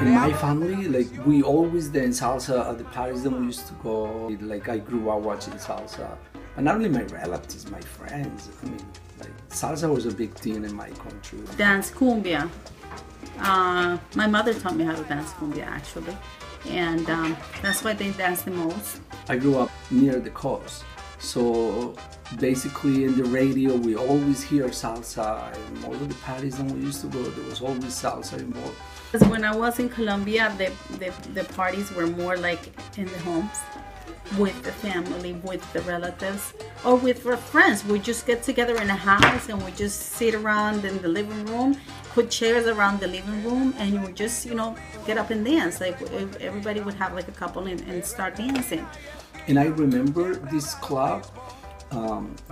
In my family, like we always dance salsa at the parties that we used to go. Like I grew up watching salsa, and not only my relatives, my friends. I mean, like salsa was a big thing in my country. Dance cumbia. My mother taught me how to dance cumbia actually, and that's why they dance the most. I grew up near the coast, so basically in the radio we always hear salsa. And all of the parties that we used to go, there was always salsa involved. Because when I was in Colombia, the parties were more like in the homes, with the family, with the relatives, or with our friends. We just get together in a house and we just sit around in the living room, put chairs around the living room, and you would just, get up and dance. Like everybody would have like a couple and start dancing. And I remember this club.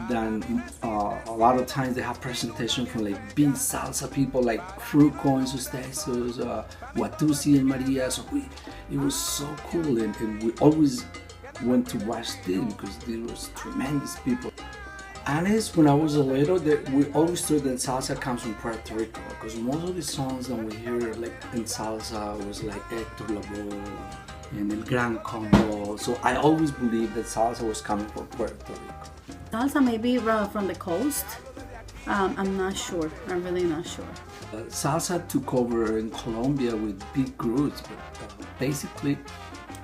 Then a lot of times they have presentation from like big salsa people like Fruco and Sustesos, Watusi and Maria. So it was so cool, and we always went to watch them because there was tremendous people. Honest, when I was a little, we always thought that salsa comes from Puerto Rico because most of the songs that we hear like in salsa was like Hector Lavoe and El Gran Combo. So I always believed that salsa was coming from Puerto Rico. Salsa maybe from the coast. I'm not sure. I'm really not sure. Salsa took over in Colombia with big groups, but basically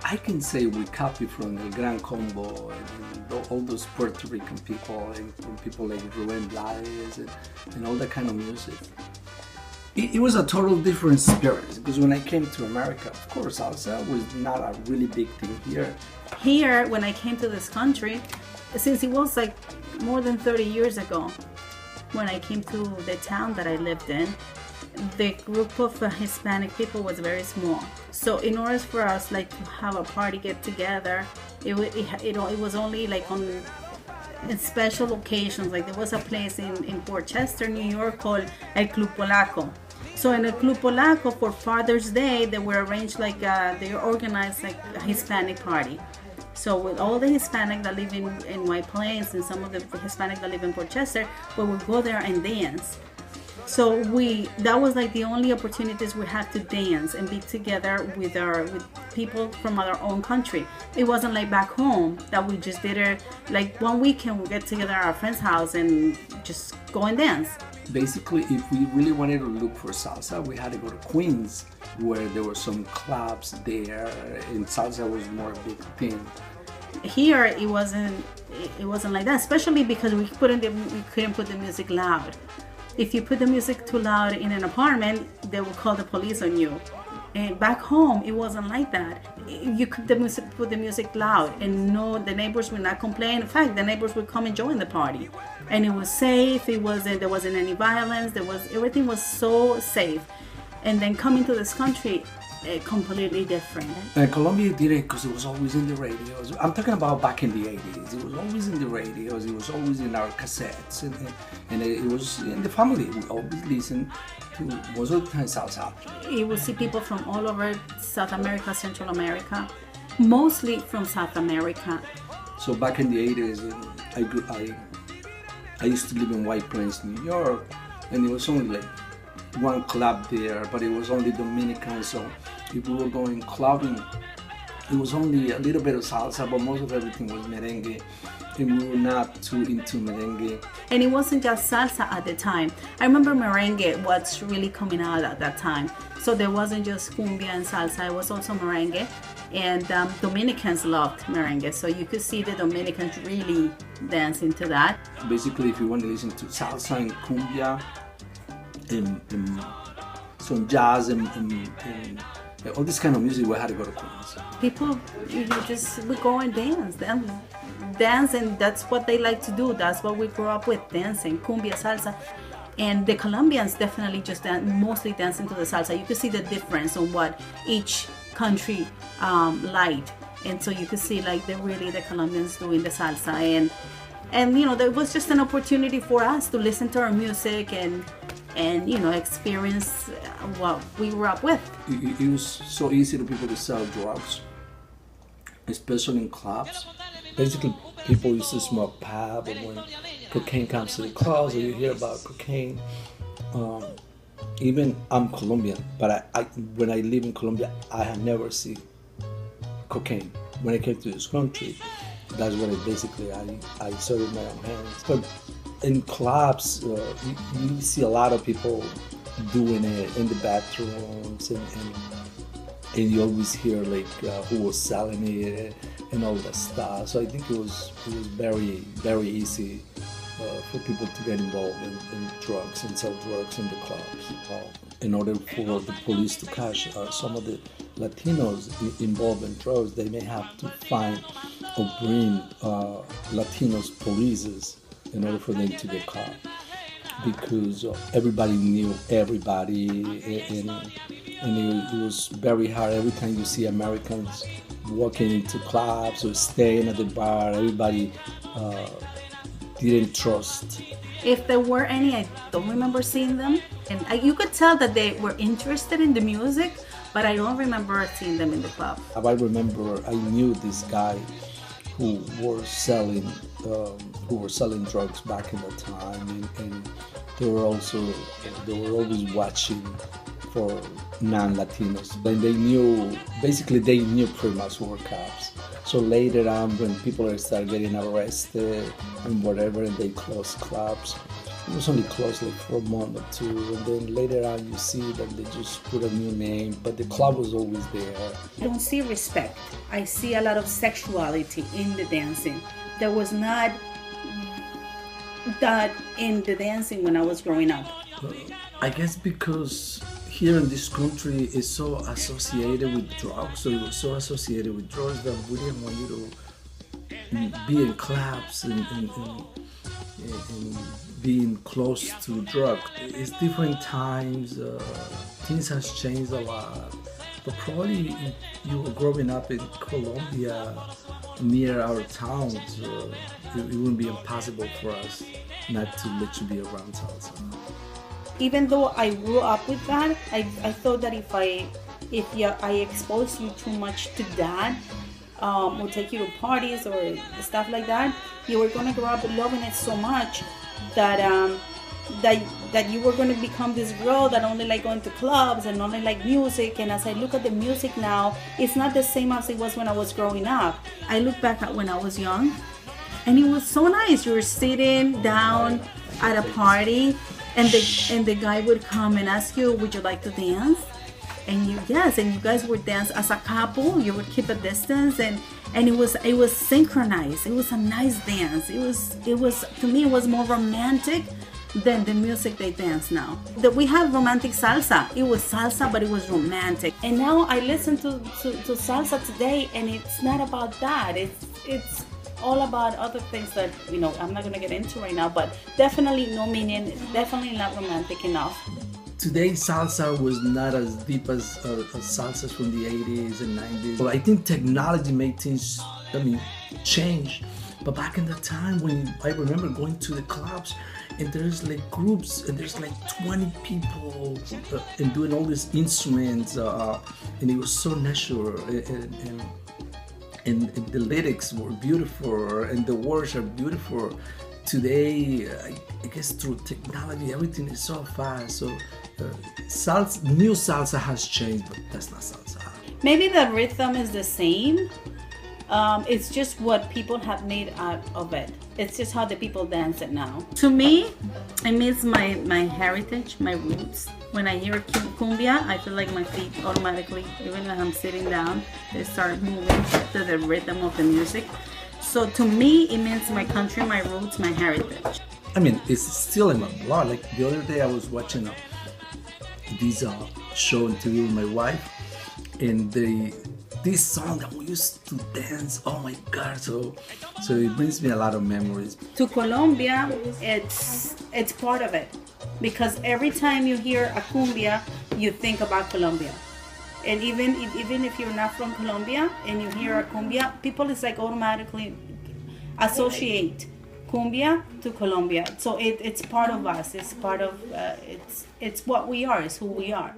I can say we copied from El Gran Combo and all those Puerto Rican people and from people like Rubén Blades and all that kind of music. It was a total different experience because when I came to America, of course, salsa was not a really big thing here. Here, when I came to this country, since it was like more than 30 years ago, when I came to the town that I lived in, the group of Hispanic people was very small. So in order for us like to have a party get together, it was only like in special occasions. Like there was a place in Port Chester, New York called El Club Polaco. So in El Club Polaco for Father's Day, they were arranged like they organized like a Hispanic party. So with all the Hispanic that live in White Plains and some of the Hispanic that live in Port Chester, we would go there and dance. So that was like the only opportunities we had to dance and be together with people from our own country. It wasn't like back home that we just did it like one weekend we get together at our friend's house and just go and dance. Basically, if we really wanted to look for salsa, we had to go to Queens, where there were some clubs there, and salsa was more a big thing. Here, it wasn't like that, especially because we couldn't put the music loud. If you put the music too loud in an apartment, they would call the police on you. And back home, it wasn't like that. You could put the music loud, and no, the neighbors would not complain. In fact, the neighbors would come and join the party, and it was safe. There wasn't any violence. Everything was so safe. And then coming to this country, completely different. Colombia did it because it was always in the radios. I'm talking about back in the 80s. It was always in the radios. It was always in our cassettes, and it was in the family. We always listened to most of the time salsa. You will see people from all over South America, Central America, mostly from South America. So back in the 80s, I used to live in White Plains, New York, and it was only like one club there, but it was only Dominican. So if we were going clubbing, it was only a little bit of salsa, but most of everything was merengue, and we were not too into merengue. And it wasn't just salsa at the time. I remember merengue was really coming out at that time. So there wasn't just cumbia and salsa, it was also merengue. And Dominicans loved merengue, so you could see the Dominicans really dancing to that. Basically, if you want to listen to salsa and cumbia, and some jazz and all this kind of music, we had to go to Queens. People, we go and dance, and that's what they like to do. That's what we grew up with, dancing, cumbia, salsa. And the Colombians definitely just mostly dancing to the salsa. You can see the difference on what each country liked, and so you could see like the Colombians doing the salsa, and there was just an opportunity for us to listen to our music and experience what we grew up with. It was so easy for people to sell drugs, especially in clubs. Basically, people used to smoke pot, but when cocaine comes to the clubs, or you hear about cocaine, Even I'm Colombian, but I when I live in Colombia, I have never seen cocaine. When I came to this country, that's what I saw with my own hands. But in clubs, you see a lot of people doing it in the bathrooms, and you always hear like who was selling it and all that stuff. So I think it was very easy for people to get involved in drugs and sell drugs in the clubs. In order for the police to catch some of the Latinos involved in drugs, they may have to find or bring Latinos polices in order for them to get caught, because everybody knew everybody, and it was very hard. Every time you see Americans walking into clubs or staying at the bar, everybody didn't trust. If there were any, I don't remember seeing them. And you could tell that they were interested in the music, but I don't remember seeing them in the club. I remember I knew this guy who were selling drugs back in the time, and they were always watching for non-Latinos. And they knew pretty much who were cops. So later on, when people started getting arrested and whatever, and they closed clubs, it was only closed like for a month or two, and then later on you see that they just put a new name, but the club was always there. I don't see respect. I see a lot of sexuality in the dancing. There was not that in the dancing when I was growing up. I guess because here in this country is so associated with drugs, so it was so associated with drugs that we didn't want you to be in clubs and being close to drugs. It's different times, things has changed a lot. But probably if you were growing up in Colombia, near our towns, it wouldn't be impossible for us not to let you be around salsa. Even though I grew up with that, I thought that if I expose you too much to that, or take you to parties or stuff like that, you were gonna grow up loving it so much that that you were gonna become this girl that only like going to clubs and only like music. And as I look at the music now, it's not the same as it was when I was growing up. I look back at when I was young, and it was so nice. You were sitting down at a party, and the guy would come and ask you, would you like to dance? And you guys would dance as a couple. You would keep a distance, and it was synchronized. It was a nice dance. It was to me, it was more romantic than the music they dance now. That we have romantic salsa. It was salsa, but it was romantic. And now I listen to salsa today, and it's not about that. It's all about other things that I'm not gonna get into right now, but definitely no meaning, definitely not romantic enough. Today's salsa was not as deep as salsas from the 80s and 90s. Well, I think technology made things, change. But back in the time when I remember going to the clubs, and there's like groups, and there's like 20 people and doing all these instruments, and it was so natural. And the lyrics were beautiful, and the words are beautiful. Today, I guess through technology, everything is so fast. So, new salsa has changed, but that's not salsa. Maybe the rhythm is the same. It's just what people have made out of it. It's just how the people dance it now. To me, it means my heritage, my roots. When I hear cumbia, I feel like my feet automatically, even when I'm sitting down, they start moving to the rhythm of the music. So to me, it means my country, my roots, my heritage. It's still in my blood. Like the other day, I was watching this show interview with my wife, and this song that we used to dance. Oh my God! So it brings me a lot of memories. To Colombia, it's part of it, because every time you hear a cumbia, you think about Colombia. And even if you're not from Colombia and you hear a cumbia, people is like automatically associate cumbia to Colombia. So it's part of us. It's part of it's what we are. It's who we are.